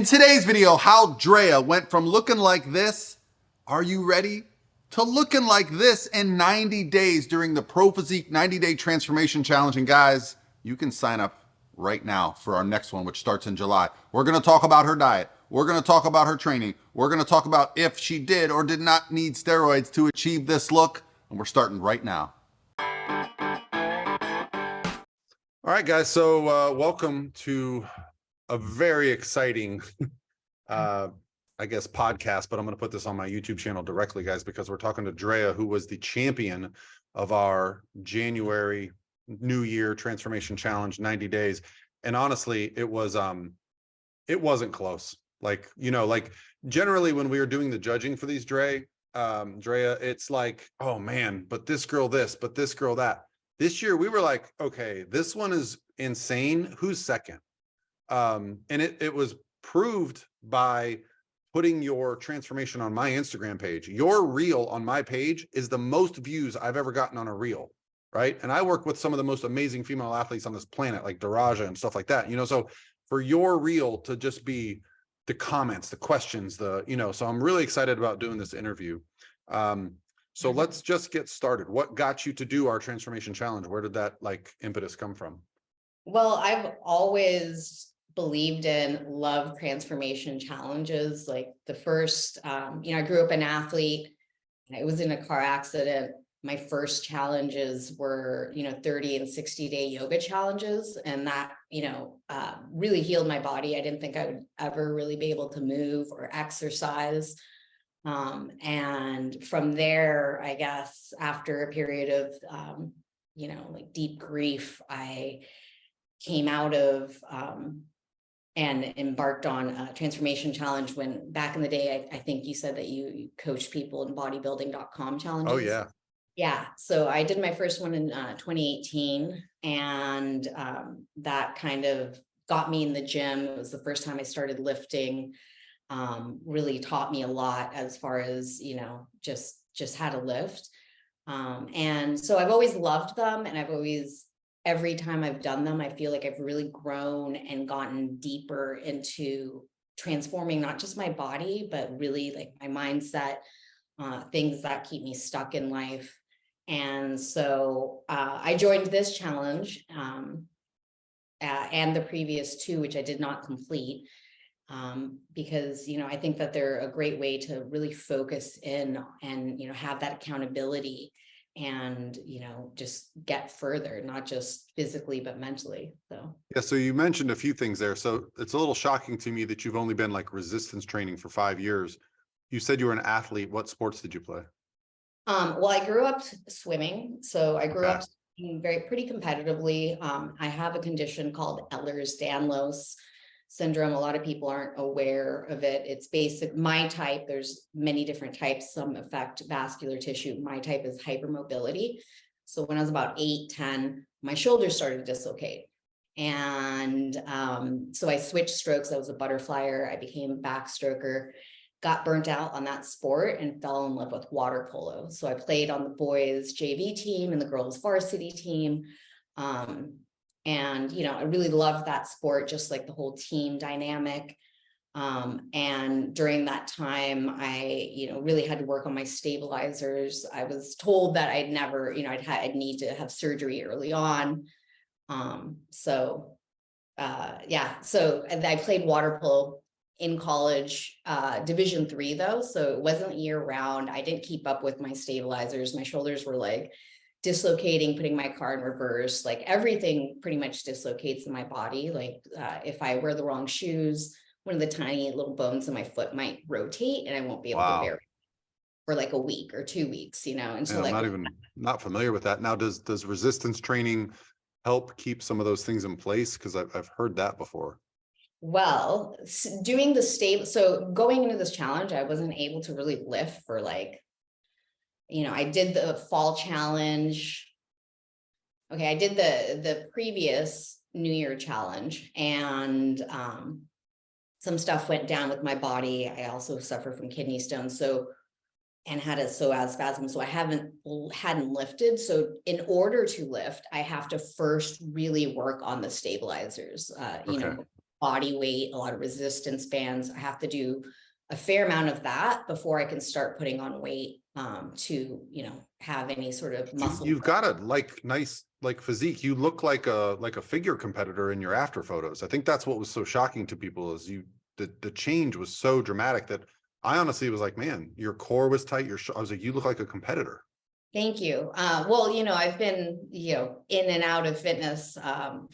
In today's video, how Drea went from looking like this, are you ready? To looking like this in 90 days during the Pro Physique 90-day transformation challenge. And guys, you can sign up right now for our next one, which starts in July. We're going to talk about her diet. We're going to talk about her training. We're going to talk about if she did or did not need steroids to achieve this look. And we're starting right now. All right, guys. So welcome to a very exciting, I guess, podcast, but I'm going to put this on my YouTube channel directly, guys, because we're talking to Drea, who was the champion of our January New Year Transformation Challenge, 90 days. And honestly, it wasn't close. Like generally when we were doing the judging for these Drea, it's like, oh man, but this girl this, but this girl that. This year we were like, okay, this one is insane. Who's second? And it was proved by putting your transformation on my Instagram page. Your reel on my page is the most views I've ever gotten on a reel, right? And I work with some of the most amazing female athletes on this planet, like Drea and stuff like that, so for your reel to just be the comments, the questions, so I'm really excited about doing this interview. So let's just get started. What got you to do our transformation challenge? Where did that impetus come from? Well, I've always believed in love transformation challenges. Like the first, I grew up an athlete. I was in a car accident. My first challenges were, 30 and 60-day yoga challenges. And that, really healed my body. I didn't think I would ever really be able to move or exercise. And from there, I guess, after a period of, deep grief, I came out of and embarked on a transformation challenge when back in the day, I think you said that you coached people in bodybuilding.com challenges. Oh, yeah. Yeah. So I did my first one in 2018, and that kind of got me in the gym. It was the first time I started lifting. Really taught me a lot as far as, just how to lift. And so I've always loved them, and every time I've done them, I feel like I've really grown and gotten deeper into transforming not just my body, but really like my mindset, things that keep me stuck in life. And so I joined this challenge and the previous two, which I did not complete. Because, I think that they're a great way to really focus in and, have that accountability and, just get further, not just physically, but mentally. So, yeah. So you mentioned a few things there. So it's a little shocking to me that you've only been resistance training for 5 years. You said you were an athlete. What sports did you play? Well, I grew up swimming. So I grew Okay. up swimming pretty competitively. I have a condition called Ehlers-Danlos syndrome. A lot of people aren't aware of it. It's basic. My type, there's many different types. Some affect vascular tissue. My type is hypermobility. So when I was about 8, 10, my shoulders started to dislocate. And so I switched strokes. I was a butterflyer. I became a backstroker, got burnt out on that sport and fell in love with water polo. So I played on the boys JV team and the girls varsity team. And, I really loved that sport, just like the whole team dynamic. And during that time, I, really had to work on my stabilizers. I was told that I'd never, I'd need to have surgery early on. So I played water polo in college, Division III though. So it wasn't year round. I didn't keep up with my stabilizers. My shoulders were dislocating, putting my car in reverse, everything pretty much dislocates in my body. If I wear the wrong shoes, one of the tiny little bones in my foot might rotate and I won't be able to bear it for a week or 2 weeks, And so I'm not familiar with that. Now, does resistance training help keep some of those things in place? Because I've heard that before. Well, doing so going into this challenge, I wasn't able to really lift for I did the fall challenge. Okay, I did the previous New Year challenge, and some stuff went down with my body. I also suffer from kidney stones, and had a psoas spasm, so I hadn't lifted. So in order to lift, I have to first really work on the stabilizers. Okay. body weight, a lot of resistance bands. I have to do a fair amount of that before I can start putting on weight to, have any sort of muscle. You've got a nice physique. You look like a figure competitor in your after photos. I think that's what was so shocking to people is the change was so dramatic that I honestly was like, man, your core was tight. I was like, you look like a competitor. Thank you. Well, I've been, in and out of fitness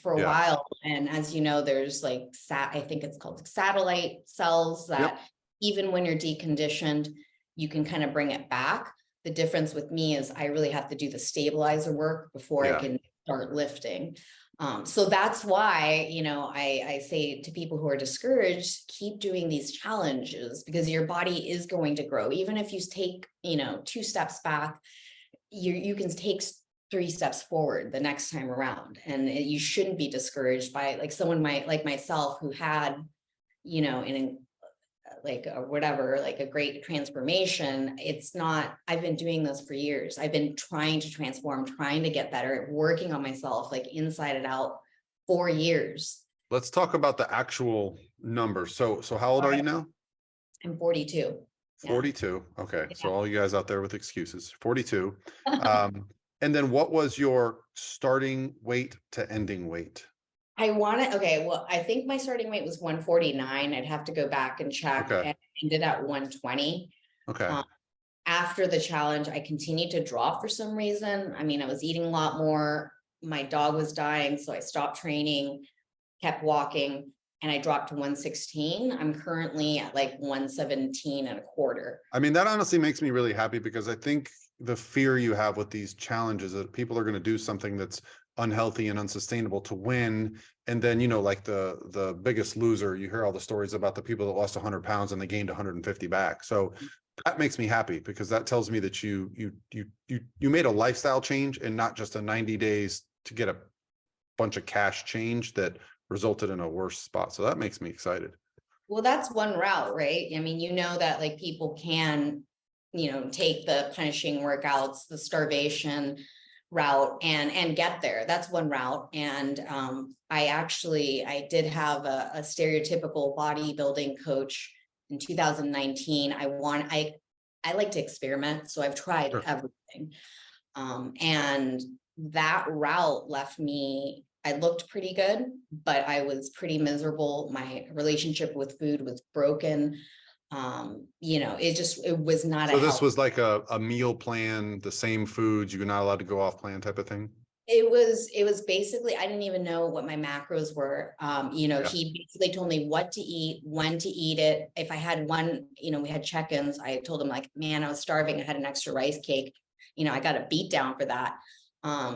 for a while. And as you know, there's I think it's called satellite cells that even when you're deconditioned, you can kind of bring it back. The difference with me is I really have to do the stabilizer work before I can start lifting. So that's why, I say to people who are discouraged, keep doing these challenges because your body is going to grow. Even if you take, 2 steps back, you can take 3 steps forward the next time around. And you shouldn't be discouraged by someone like myself who had, a great transformation. It's not, I've been doing this for years. I've been trying to transform, trying to get better, working on myself, inside and out for years. Let's talk about the actual numbers. So how old are you now? I'm 42. 42. Okay. Yeah. So all you guys out there with excuses, 42. And then what was your starting weight to ending weight? I think my starting weight was 149. I'd have to go back and check. Okay. And I ended at 120. Okay. After the challenge, I continued to drop for some reason. I mean, I was eating a lot more. My dog was dying, so I stopped training, kept walking, and I dropped to 116. I'm currently at 117 and a quarter. I mean, that honestly makes me really happy because I think the fear you have with these challenges that people are going to do something that's unhealthy and unsustainable to win. And then, the biggest loser, you hear all the stories about the people that lost 100 pounds and they gained 150 back. So that makes me happy because that tells me that you made a lifestyle change and not just a 90 days to get a bunch of cash change that resulted in a worse spot. So that makes me excited. Well, that's one route, right? I mean, that people can, take the punishing workouts, the starvation route and get there. That's one route. And I did have a stereotypical bodybuilding coach in 2019. I like to experiment. So I've tried everything. And that route left me, I looked pretty good, but I was pretty miserable. My relationship with food was broken. It was not. So this was like a meal plan, the same foods, you're not allowed to go off plan type of thing? It was basically, I didn't even know what my macros were. He basically told me what to eat, when to eat it. If I had one, we had check-ins, I told him man, I was starving. I had an extra rice cake. I got a beat down for that.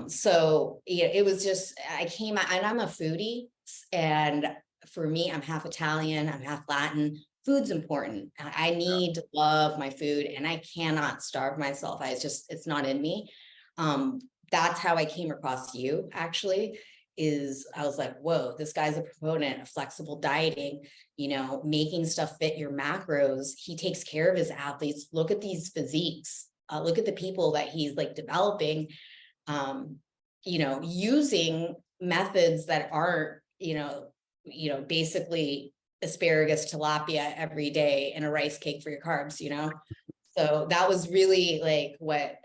So it was just, I came out and I'm a foodie. And for me, I'm half Italian, I'm half Latin. Food's important. I need to love my food and I cannot starve myself. It's not in me. That's how I came across you actually, I was like, whoa, this guy's a proponent of flexible dieting, making stuff fit your macros. He takes care of his athletes. Look at these physiques. Look at the people that he's developing, using methods that aren't, basically asparagus tilapia every day and a rice cake for your carbs, So that was really what,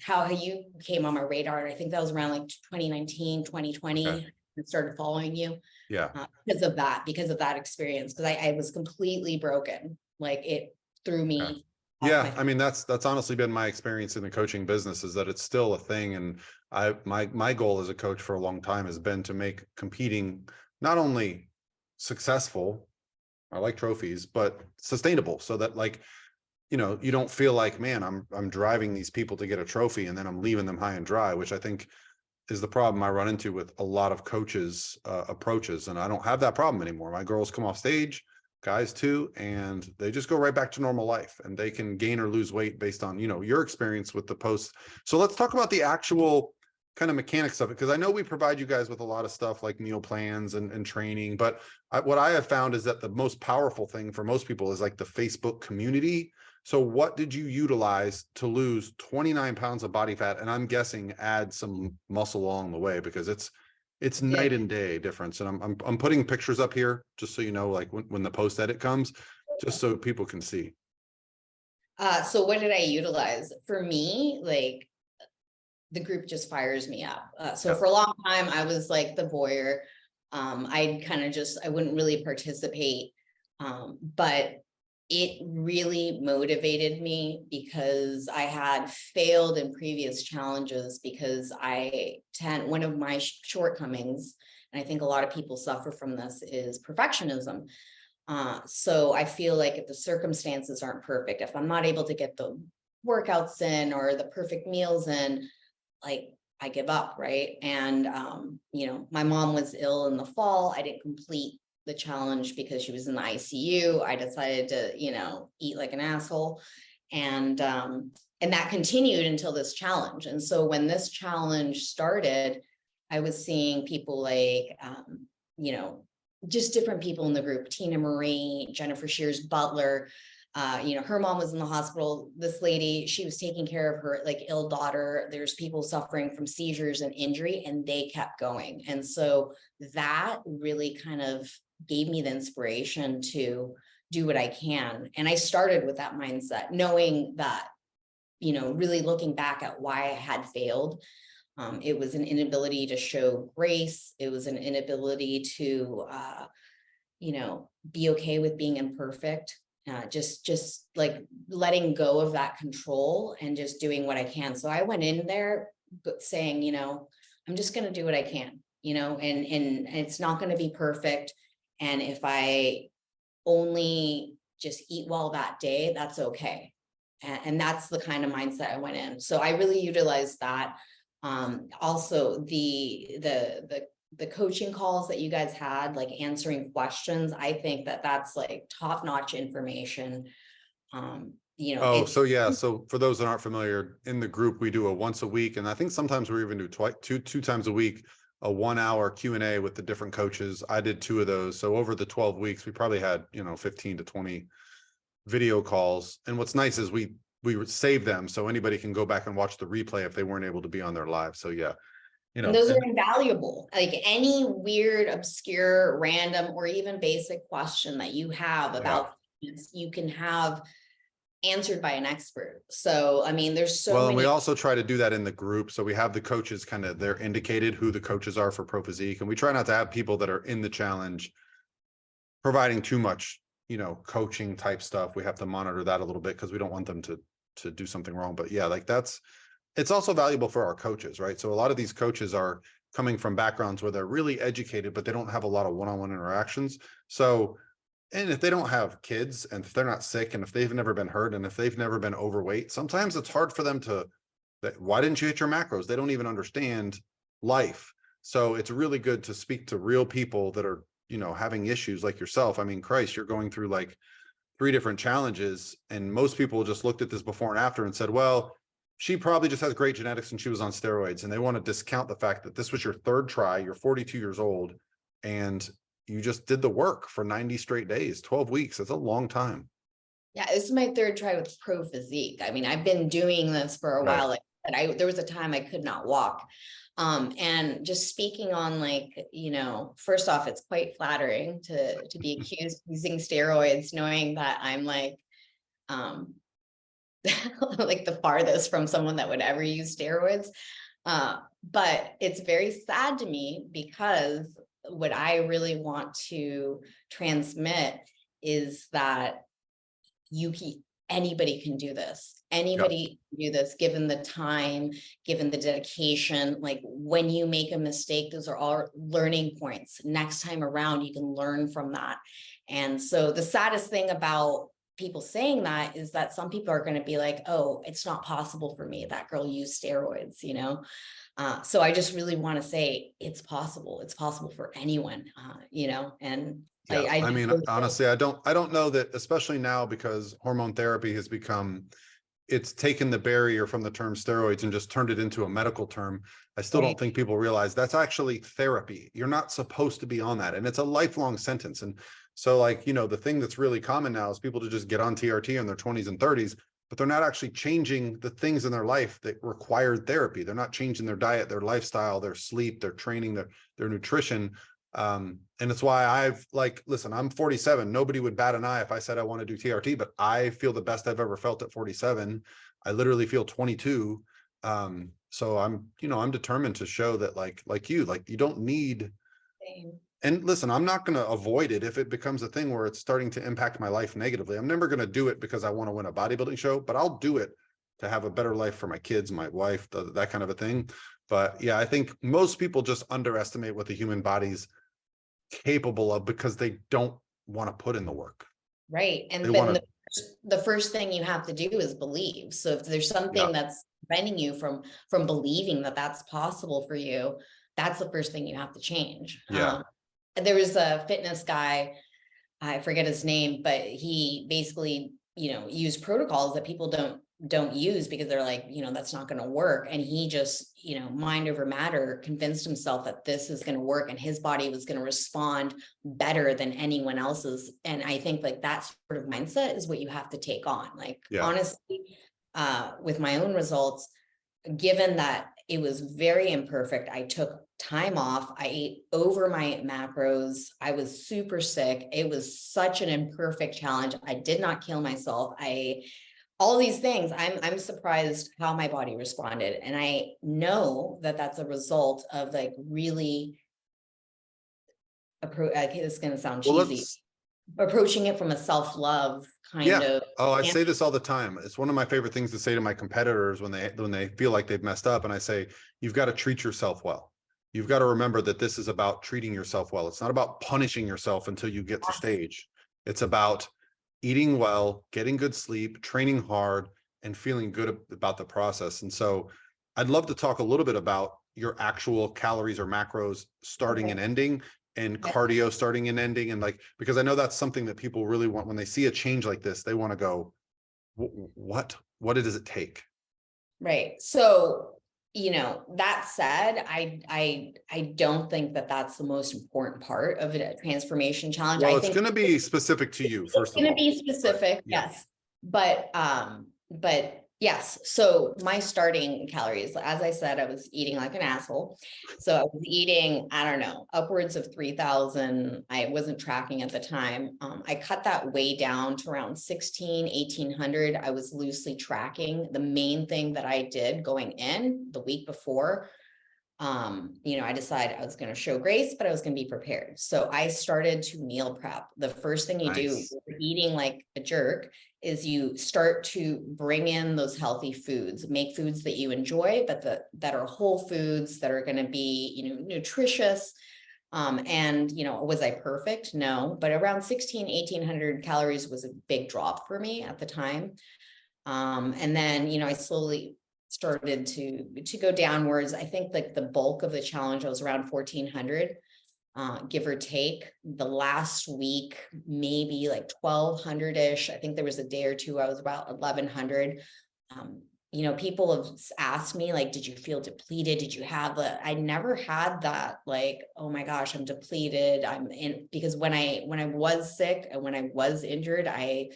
how you came on my radar. I think that was around 2019, 2020, and started following you. Yeah. Because of that experience. Cause I was completely broken. It threw me. Yeah. I mean, that's honestly been my experience in the coaching business is that it's still a thing. And my goal as a coach for a long time has been to make competing not only successful, I like trophies, but sustainable so that you don't feel like, man, I'm driving these people to get a trophy and then I'm leaving them high and dry, which I think is the problem I run into with a lot of coaches' approaches. And I don't have that problem anymore. My girls come off stage, guys too, and they just go right back to normal life and they can gain or lose weight based on, your experience with the post. So let's talk about the actual kind of mechanics of it, because I know we provide you guys with a lot of stuff like meal plans and training, but what I have found is that the most powerful thing for most people is the Facebook community. So what did you utilize to lose 29 pounds of body fat? And I'm guessing add some muscle along the way, because it's It's Yeah. night and day difference. And I'm putting pictures up here just so you know, like when the post edit comes, just so people can see. So what did I utilize? For me, like the group just fires me up. So Yeah. for a long time, I was like the voyeur. I'd kind of just, I wouldn't really participate. But it really motivated me because I had failed in previous challenges because one of my shortcomings, and I think a lot of people suffer from this, is perfectionism. So I feel like if the circumstances aren't perfect, if I'm not able to get the workouts in or the perfect meals in, like I give up, right? And my mom was ill in the fall. I didn't complete the challenge because she was in the ICU. I decided to, eat like an asshole. And that continued until this challenge. And so when this challenge started, I was seeing people like just different people in the group, Tina Marie, Jennifer Shears Butler. Her mom was in the hospital. This lady, she was taking care of her like ill daughter. There's people suffering from seizures and injury, and they kept going. And so that really kind of gave me the inspiration to do what I can. And I started with that mindset, knowing that, really looking back at why I had failed. It was an inability to show grace. It was an inability to, be okay with being imperfect. Just like letting go of that control and just doing what I can. So I went in there saying, I'm just going to do what I can, and it's not going to be perfect. And if I only just eat well that day, that's okay. And that's the kind of mindset I went in. So I really utilized that. Also the coaching calls that you guys had, like answering questions, I think that that's like top-notch information. Oh, so yeah. So for those that aren't familiar, in the group, we do a once a week, and I think sometimes we even do two times a week, a 1 hour Q&A with the different coaches. I did 2 of those. So over the 12 weeks, we probably had, 15 to 20 video calls. And what's nice is we save them so anybody can go back and watch the replay if they weren't able to be on their live. So yeah. And those are invaluable. Like any weird, obscure, random, or even basic question that you have about fitness, you can have answered by an expert. So, I mean, there's so many. And we also try to do that in the group. So we have the coaches they're indicated who the coaches are for Pro Physique. And we try not to have people that are in the challenge providing too much, coaching type stuff. We have to monitor that a little bit because we don't want them to do something wrong. But yeah, like it's also valuable for our coaches, right? So a lot of these coaches are coming from backgrounds where they're really educated, but they don't have a lot of one-on-one interactions. So, and if they don't have kids, and if they're not sick, and if they've never been hurt, and if they've never been overweight, sometimes it's hard for them why didn't you hit your macros? They don't even understand life. So it's really good to speak to real people that are, having issues like yourself. I mean, Christ, you're going through like 3 different challenges, and most people just looked at this before and after and said, well, she probably just has great genetics and she was on steroids. And they want to discount the fact that this was your 3rd try, you're 42 years old, and you just did the work for 90 straight days, 12 weeks. That's a long time. Yeah, this is my 3rd try with Pro Physique. I mean, I've been doing this for a while. Like, there was a time I could not walk. And just speaking on like, first off, it's quite flattering to be accused of using steroids, knowing that I'm like, like the farthest from someone that would ever use steroids. But it's very sad to me because what I really want to transmit is that anybody can do this. Anybody can do this, given the time, given the dedication. Like when you make a mistake, those are all learning points. Next time around, you can learn from that. And so the saddest thing about people saying that is that some people are going to be like, oh, it's not possible for me. That girl used steroids, so I just really want to say it's possible. It's possible for anyone, and yeah. I mean, honestly, I don't know that, especially now, because hormone therapy has it's taken the barrier from the term steroids and just turned it into a medical term. I still don't think people realize that's actually therapy. You're not supposed to be on that. And it's a lifelong sentence. And so like, the thing that's really common now is people to just get on TRT in their 20s and 30s. but they're not actually changing the things in their life that required therapy. They're not changing their diet, their lifestyle, their sleep, their training, their nutrition. And it's why I've like, listen, I'm 47. Nobody would bat an eye if I said I want to do TRT, but I feel the best I've ever felt at 47. I literally feel 22. So I'm determined to show that like you don't need. Same. And listen, I'm not going to avoid it if it becomes a thing where it's starting to impact my life negatively. I'm never going to do it because I want to win a bodybuilding show, but I'll do it to have a better life for my kids, my wife, that kind of a thing. But yeah, I think most people just underestimate what the human body's capable of because they don't want to put in the work. Right. And They then want to, the first thing you have to do is believe. So if there's something Yeah. that's preventing you from believing that that's possible for you, that's the first thing you have to change. Yeah. There was a fitness guy, I forget his name, but he basically, used protocols that people don't use because they're like, that's not going to work. And he just, mind over matter, convinced himself that this is going to work and his body was going to respond better than anyone else's. And I think like that sort of mindset is what you have to take on. Like, Yeah. honestly, with my own results, given that it was very imperfect, I took time off. I ate over my macros. I was super sick. It was such an imperfect challenge. I did not kill myself. All these things, I'm surprised how my body responded. And I know that that's a result of like really, this is going to sound cheesy, approaching it from a self-love kind of. Oh, I say this all the time. It's one of my favorite things to say to my competitors when they feel like they've messed up. And I say, you've got to treat yourself well. You've got to remember that this is about treating yourself well. It's not about punishing yourself until you get to stage. It's about eating well, getting good sleep, training hard, and feeling good about the process. And so I'd love to talk a little bit about your actual calories or macros starting and ending, and cardio starting and ending. And like, because I know that's something that people really want when they see a change like this, they want to go, what does it take? Right. So, that said, I don't think that that's the most important part of a transformation challenge. Well, I it's think going to be specific to you, first of all. It's going to be specific. Yeah. Yes. But yes. So my starting calories, as I said, I was eating like an asshole. So I was eating, I don't know, upwards of 3,000. I wasn't tracking at the time. I cut that way down to around 1,800. I was loosely tracking. The main thing that I did going in the week before, I decided I was going to show grace, but I was going to be prepared. So I started to meal prep. The first thing you do, eating like a jerk, is you start to bring in those healthy foods, make foods that you enjoy, but that are whole foods, that are going to be, nutritious. And, was I perfect? No, but around 1,800 calories was a big drop for me at the time. And then, I slowly started to go downwards. I think like the bulk of the challenge, I was around 1,400, give or take. The last week, maybe like 1,200-ish. I think there was a day or two I was about 1,100. People have asked me, like, did you feel depleted? Did you have I never had that, like, oh my gosh, I'm depleted. Because when I was sick and when I was injured, I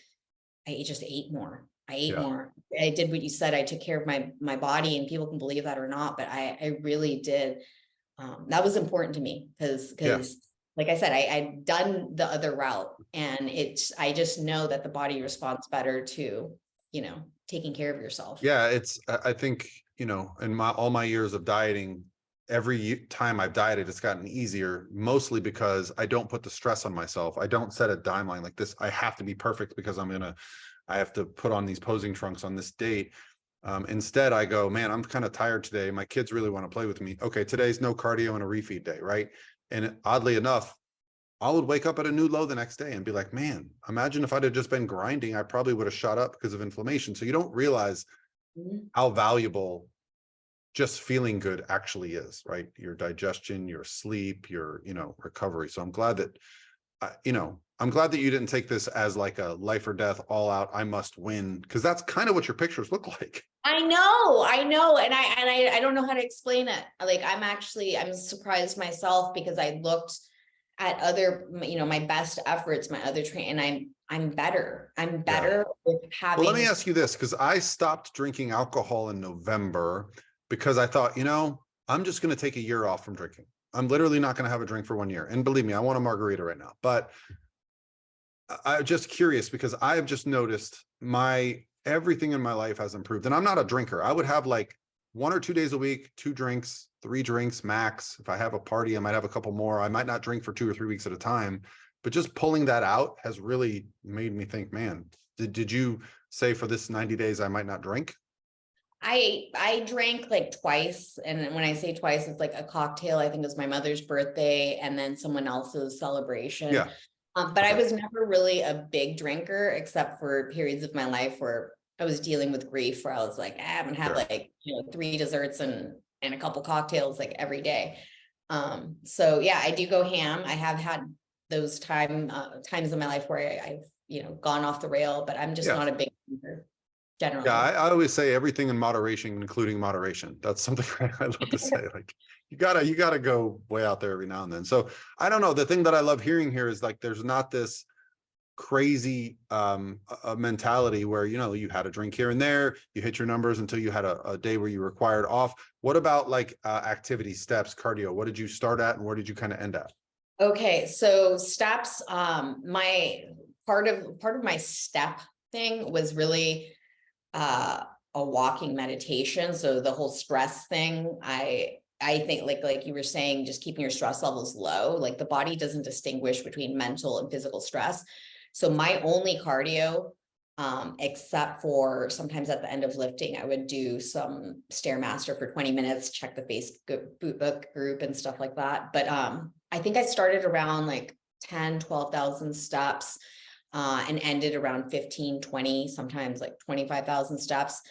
just ate more. I ate more. I did what you said. I took care of my body, and people can believe that or not, but I really did. That was important to me because like I said, I'd done the other route, and I just know that the body responds better to, taking care of yourself. Yeah. I think, in all my years of dieting, every time I've dieted, it's gotten easier, mostly because I don't put the stress on myself. I don't set a timeline like this. I have to be perfect because I have to put on these posing trunks on this date. Instead, I go, man, I'm kind of tired today. My kids really want to play with me. Okay, today's no cardio and a refeed day, right? And oddly enough, I would wake up at a new low the next day and be like, man, imagine if I'd have just been grinding, I probably would have shot up because of inflammation. So you don't realize how valuable just feeling good actually is, right? Your digestion, your sleep, your, recovery. So I'm glad that, I'm glad that you didn't take this as like a life or death, all out, I must win, because that's kind of what your pictures look like. I know. And I don't know how to explain it. Like, I'm surprised myself because I looked at other, my best efforts, my other train, and I'm better. I'm Yeah. better with having. Well, let me ask you this, because I stopped drinking alcohol in November because I thought, I'm just going to take a year off from drinking. I'm literally not going to have a drink for 1 year. And believe me, I want a margarita right now. But I'm just curious because I have just noticed everything in my life has improved. And I'm not a drinker. I would have like 1 or 2 days a week, 2 drinks, 3 drinks max. If I have a party, I might have a couple more. I might not drink for 2 or 3 weeks at a time. But just pulling that out has really made me think, man, did you say for this 90 days I might not drink? I drank like twice, and when I say twice, it's like a cocktail. I think it was my mother's birthday and then someone else's celebration. Yeah. But I Okay. was never really a big drinker, except for periods of my life where I was dealing with grief, where I was like, I haven't had Sure. like 3 desserts and a couple cocktails like every day. So yeah, I do go ham. I have had those times in my life where I've gone off the rail, but I'm just Yeah. not a big drinker generally. Yeah, I always say everything in moderation, including moderation. That's something I love to say. Like you gotta go way out there every now and then. So I don't know. The thing that I love hearing here is like there's not this crazy mentality where you had a drink here and there, you hit your numbers until you had a day where you required off. What about like activity, steps, cardio? What did you start at and where did you kind of end at? Okay, so steps, my part of my step thing was really a walking meditation. So the whole stress thing, I think like you were saying, just keeping your stress levels low, like the body doesn't distinguish between mental and physical stress. So my only cardio, except for sometimes at the end of lifting, I would do some Stairmaster for 20 minutes, check the Facebook group and stuff like that. But I think I started around like 10, 12,000 steps and ended around 15, 20, sometimes like 25,000 steps.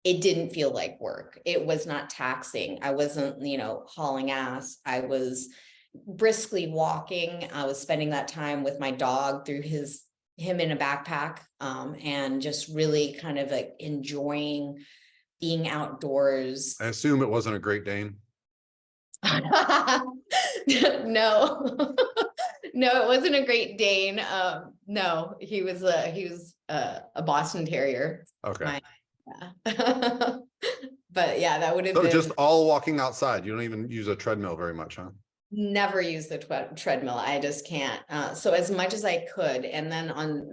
It didn't feel like work. It was not taxing. I wasn't, hauling ass. I was briskly walking. I was spending that time with my dog through him in a backpack, and just really kind of like enjoying being outdoors. I assume it wasn't a Great Dane. No. No, it wasn't a Great Dane. No, he was a Boston Terrier. Okay. Yeah. But yeah, that would have So been. just all walking outside. You don't even use a treadmill very much, huh? Never use the treadmill. I just can't. So as much as I could. And then on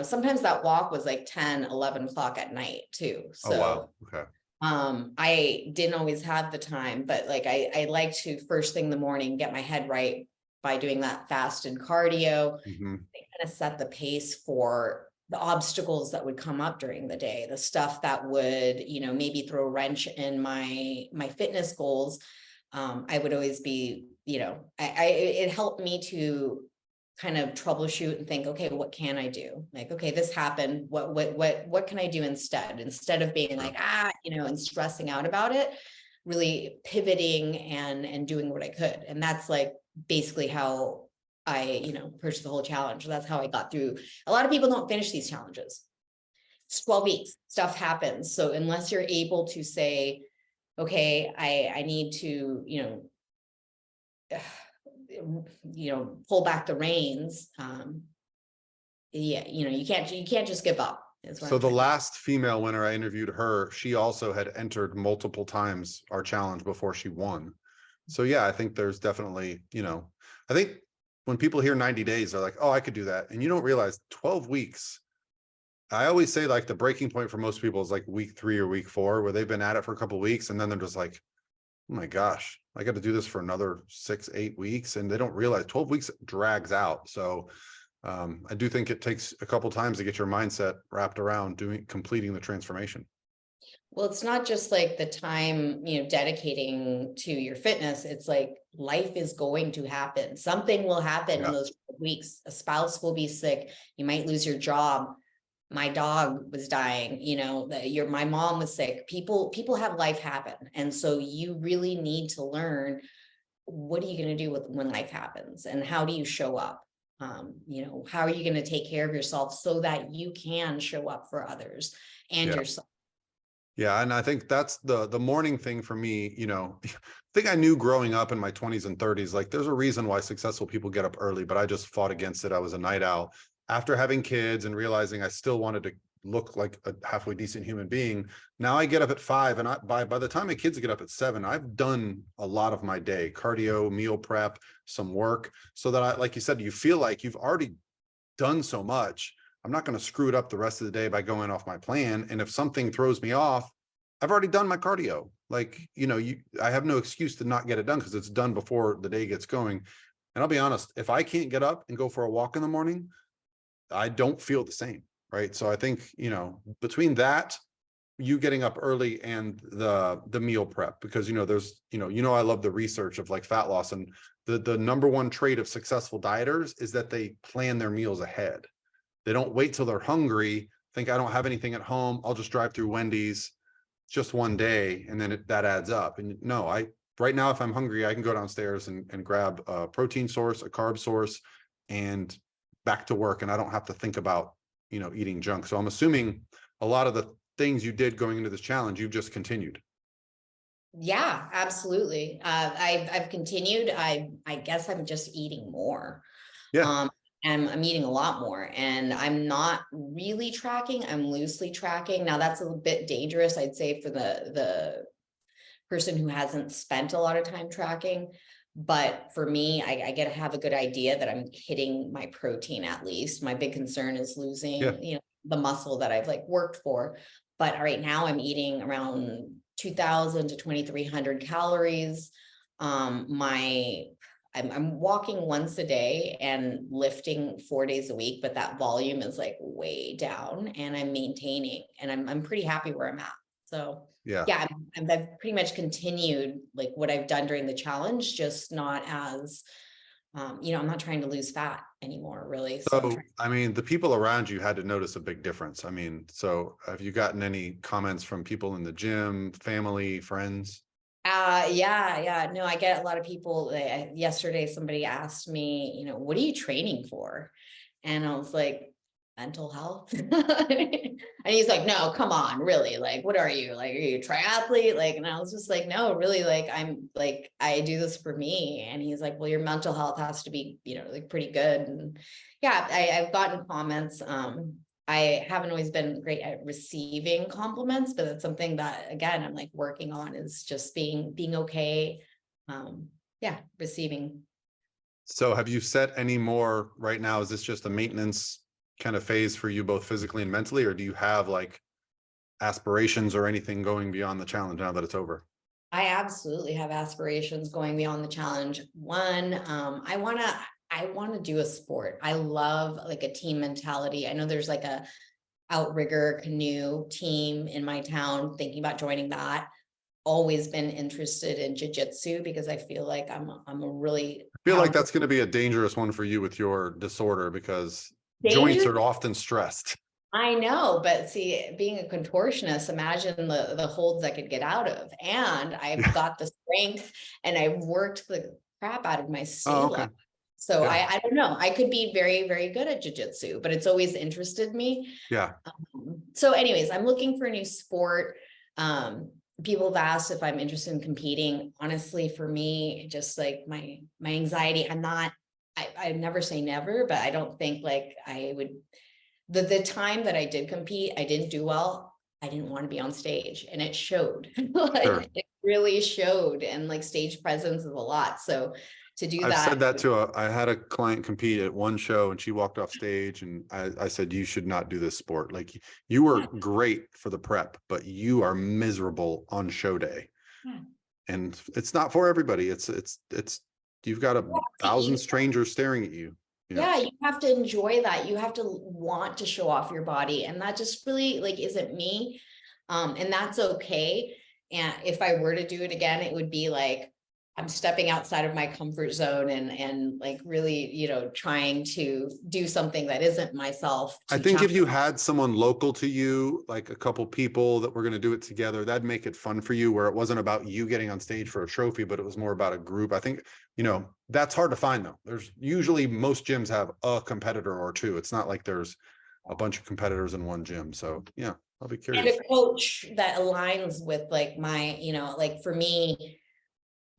sometimes that walk was like 10, 11 o'clock at night too. So Oh, wow. Okay. I didn't always have the time, but like I like to first thing in the morning get my head right by doing that fasted cardio. Mm-hmm. Kind of set the pace for the obstacles that would come up during the day, the stuff that would maybe throw a wrench in my fitness goals. I would always be it helped me to kind of troubleshoot and think, okay, what can I do? Like, okay, this happened. What can I do instead of being like, and stressing out about it, really pivoting and doing what I could. And that's like basically how I, purchased the whole challenge. That's how I got through. A lot of people don't finish these challenges. It's 12 weeks, stuff happens. So unless you're able to say, okay, I need to, pull back the reins. You can't just give up. So the last female winner, I interviewed her. She also had entered multiple times our challenge before she won. So yeah, I think there's definitely, I think when people hear 90 days, they're like, oh, I could do that. And you don't realize 12 weeks. I always say like the breaking point for most people is like week 3 or week 4, where they've been at it for a couple of weeks. And then they're just like, oh my gosh, I got to do this for another 6, 8 weeks. And they don't realize 12 weeks drags out. So I do think it takes a couple times to get your mindset wrapped around completing the transformation. Well, it's not just like the time, dedicating to your fitness. It's like life is going to happen. Something will happen in those weeks. A spouse will be sick. You might lose your job. My dog was dying, my mom was sick. People have life happen. And so you really need to learn, what are you going to do when life happens, and how do you show up? How are you going to take care of yourself so that you can show up for others and yourself? Yeah. And I think that's the morning thing for me, I think I knew growing up in my 20s and 30s, like there's a reason why successful people get up early, but I just fought against it. I was a night owl. after having kids and realizing I still wanted to look like a halfway decent human being, now I get up at 5, and by the time my kids get up at 7, I've done a lot of my day, cardio, meal prep, some work, so that like you said, you feel like you've already done so much. I'm not going to screw it up the rest of the day by going off my plan. And if something throws me off, I've already done my cardio. Like, I have no excuse to not get it done because it's done before the day gets going. And I'll be honest, if I can't get up and go for a walk in the morning, I don't feel the same. Right. So I think, between that, you getting up early, and the meal prep, because, there's, I love the research of like fat loss, and the number one trait of successful dieters is that they plan their meals ahead. They don't wait till they're hungry, think I don't have anything at home, I'll just drive through Wendy's just one day, and then that adds up. And no, right now, if I'm hungry, I can go downstairs and grab a protein source, a carb source, and back to work, and I don't have to think about eating junk. So I'm assuming a lot of the things you did going into this challenge, you've just continued. Yeah, absolutely. I've continued. I guess I'm just eating more. Yeah. And I'm eating a lot more, and I'm not really tracking. I'm loosely tracking. Now that's a bit dangerous, I'd say, for the person who hasn't spent a lot of time tracking. But for me, I get to have a good idea that I'm hitting my protein at least. My big concern is losing, the muscle that I've like worked for. But right now I'm eating around 2,000 to 2,300 calories. I'm walking once a day and lifting 4 days a week, but that volume is like way down, and I'm maintaining, and I'm pretty happy where I'm at. So yeah, I've pretty much continued like what I've done during the challenge, just not as, I'm not trying to lose fat anymore, really. So I mean, the people around you had to notice a big difference. I mean, so have you gotten any comments from people in the gym, family, friends? Yeah. No, I get a lot of people. Yesterday, somebody asked me, what are you training for? And I was like, mental health. And he's like, no, come on, really? Like, what are you? Like, are you a triathlete? Like, and I was just like, no, really, like, I'm like, I do this for me. And he's like, well, your mental health has to be, like pretty good. And yeah, I've gotten comments. I haven't always been great at receiving compliments, but it's something that, again, I'm like working on, is just being okay. Receiving. So have you set any more right now? Is this just a maintenance kind of phase for you, both physically and mentally, or do you have like aspirations or anything going beyond the challenge now that it's over? I absolutely have aspirations going beyond the challenge. One, I want to do a sport. I love like a team mentality. I know there's like a outrigger canoe team in my town, thinking about joining that. Always been interested in Jiu Jitsu, because I feel like I'm a really, I feel like that's going to be a dangerous one for you with your disorder, because joints are often stressed. I know, but see, being a contortionist, imagine the holds I could get out of. And I've got the strength, and I've worked the crap out of my stay. So I don't know. I could be very, very good at jiu-jitsu, but it's always interested me. Yeah. So anyways, I'm looking for a new sport. People have asked if I'm interested in competing. Honestly, for me, just like my anxiety, I never say never, but I don't think like I would. The time that I did compete, I didn't do well. I didn't want to be on stage, and it showed. It really showed, and like stage presence is a lot. So to do that, I've said that to I had a client compete at one show, and she walked off stage, and I said, you should not do this sport. Like, you were great for the prep, but you are miserable on show day. And it's not for everybody. It's you've got 1,000 strangers staring at you. Yeah, you have to enjoy that. You have to want to show off your body, and that just really like isn't me. And that's okay. And if I were to do it again, it would be like I'm stepping outside of my comfort zone, and like really, trying to do something that isn't myself. I think if you had someone local to you, like a couple people that were going to do it together, that'd make it fun for you, where it wasn't about you getting on stage for a trophy, but it was more about a group. I think, that's hard to find though. There's usually, most gyms have a competitor or two. It's not like there's a bunch of competitors in one gym. So yeah, I'll be curious. And a coach that aligns with like my, like for me,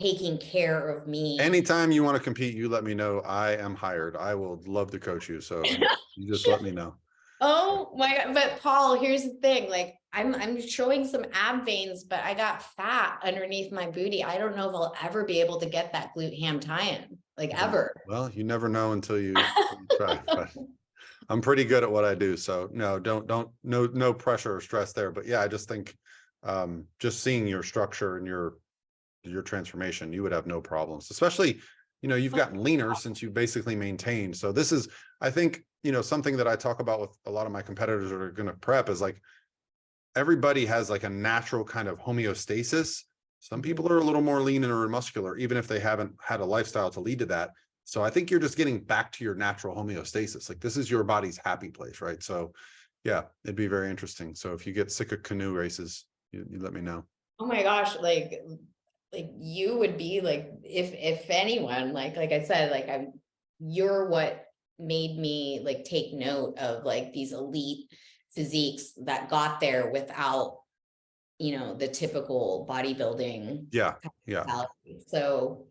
taking care of me. Anytime you want to compete, you let me know. I am hired. I will love to coach you. So you just let me know. Oh my God. But Paul, here's the thing. Like I'm showing some ab veins, but I got fat underneath my booty. I don't know if I'll ever be able to get that glute ham tie-in, like ever. Well, you never know until you try, but I'm pretty good at what I do. So no, no pressure or stress there. But yeah, I just think just seeing your structure and your transformation, you would have no problems, especially, you've gotten leaner since you've basically maintained. So this is, I think, something that I talk about with a lot of my competitors that are going to prep is like, everybody has like a natural kind of homeostasis. Some people are a little more lean or muscular, even if they haven't had a lifestyle to lead to that. So I think you're just getting back to your natural homeostasis. Like this is your body's happy place, right? So yeah, it'd be very interesting. So if you get sick of canoe races, you let me know. Oh my gosh, like you would be like, if anyone, like I said, like you're what made me like take note of like these elite physiques that got there without, the typical bodybuilding. Yeah. Yeah. mentality. So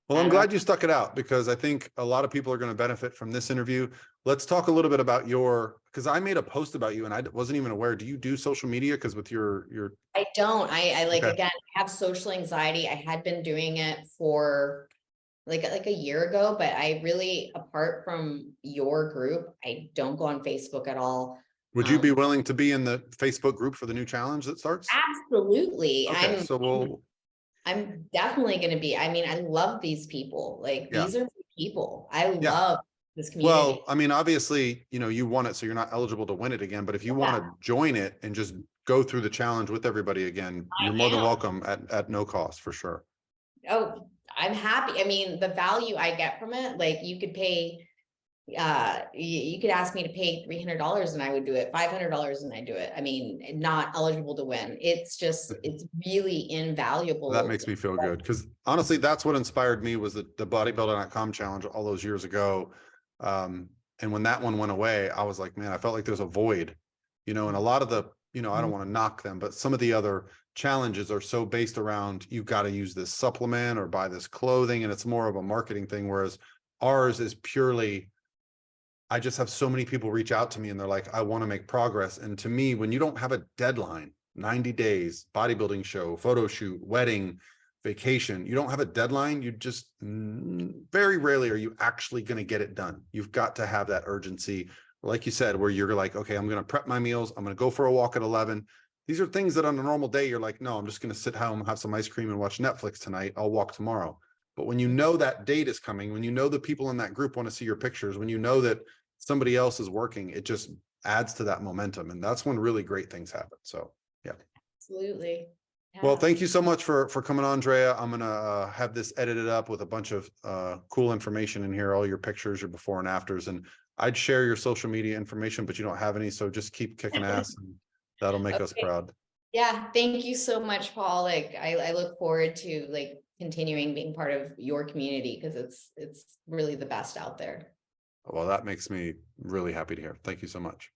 Well, I I'm don't know. glad you stuck it out because I think a lot of people are going to benefit from this interview. Let's talk a little bit about because I made a post about you and I wasn't even aware. Do you do social media? Because with your I don't. I like, Okay. again, I have social anxiety. I had been doing it for like a year ago, but I really, apart from your group, I don't go on Facebook at all. Would you be willing to be in the Facebook group for the new challenge that starts? Absolutely. Okay, so I'm definitely going to be. I mean, I love these people. Like yeah. these are people. I Yeah. love this community. Well, I mean, obviously, you won it, so you're not eligible to win it again. But if you want to join it and just go through the challenge with everybody again, you're more than welcome at no cost for sure. Oh, I'm happy. I mean, the value I get from it, like you could pay, you could ask me to pay $300 and I would do it, $500 and I do it. I mean, not eligible to win. It's just, it's really invaluable. That makes me feel good because honestly, that's what inspired me was the bodybuilder.com challenge all those years ago. And when that one went away, I was like, man, I felt like there's a void, and a lot of the, I don't want to knock them, but some of the other challenges are so based around, you've got to use this supplement or buy this clothing. And it's more of a marketing thing. Whereas ours is purely, I just have so many people reach out to me and they're like, I want to make progress. And to me, when you don't have a deadline, 90 days, bodybuilding show, photo shoot, wedding, vacation, you don't have a deadline, you just very rarely are you actually going to get it done. You've got to have that urgency, like you said, where you're like, okay, I'm going to prep my meals. I'm going to go for a walk at 11. These are things that on a normal day, you're like, no, I'm just going to sit home, have some ice cream and watch Netflix tonight. I'll walk tomorrow. But when you know that date is coming, when you know the people in that group want to see your pictures, when you know that somebody else is working, it just adds to that momentum. And that's when really great things happen. So, yeah. Absolutely. Yeah. Well, thank you so much for coming on, Drea. I'm going to have this edited up with a bunch of cool information in here, all your pictures, your before and afters. And I'd share your social media information, but you don't have any. So just keep kicking ass and that'll make us proud. Yeah. Thank you so much, Paul. Like I look forward to like continuing being part of your community because it's really the best out there. Well, that makes me really happy to hear. Thank you so much.